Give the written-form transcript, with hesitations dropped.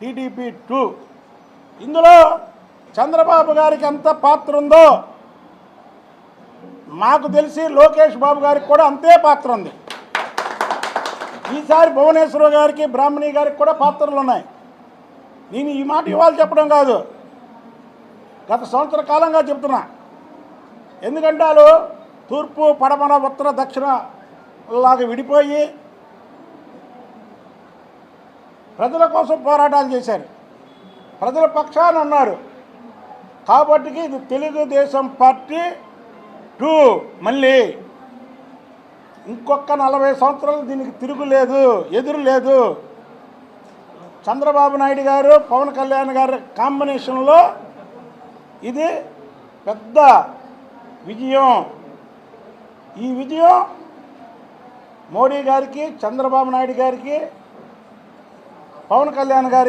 TDP 2 ఇందులో చంద్రబాబు గారికి ఎంత పాత్ర ఉందో మాకు తెలిసి లోకేష్ బాబు గారికి కూడా అంతే పాత్ర ఉంది. ఈసారి భువనేశ్వర్ గారికి బ్రాహ్మణి గారికి కూడా పాత్రలు ఉన్నాయి. నేను ఈ మాట ఇవాళ చెప్పడం కాదు, గత సంవత్సర కాలంగా చెప్తున్నా. ఎందుకంటే వాళ్ళు తూర్పు పడమర ఉత్తర దక్షిణ లాగా విడిపోయి ప్రజల కోసం పోరాటాలు చేశారు, ప్రజల పక్షాన ఉన్నారు. కాబట్టి ఇది తెలుగుదేశం పార్టీ 2 మళ్ళీ ఇంకొక 40 సంవత్సరాలు దీనికి తిరుగులేదు, ఎదురు లేదు. చంద్రబాబు నాయుడు గారు పవన్ కళ్యాణ్ గారి కాంబినేషన్లో ఇది పెద్ద విజయం. ఈ విజయం మోడీ గారికి, చంద్రబాబు నాయుడు గారికి, పవన్ కళ్యాణ్ గారికి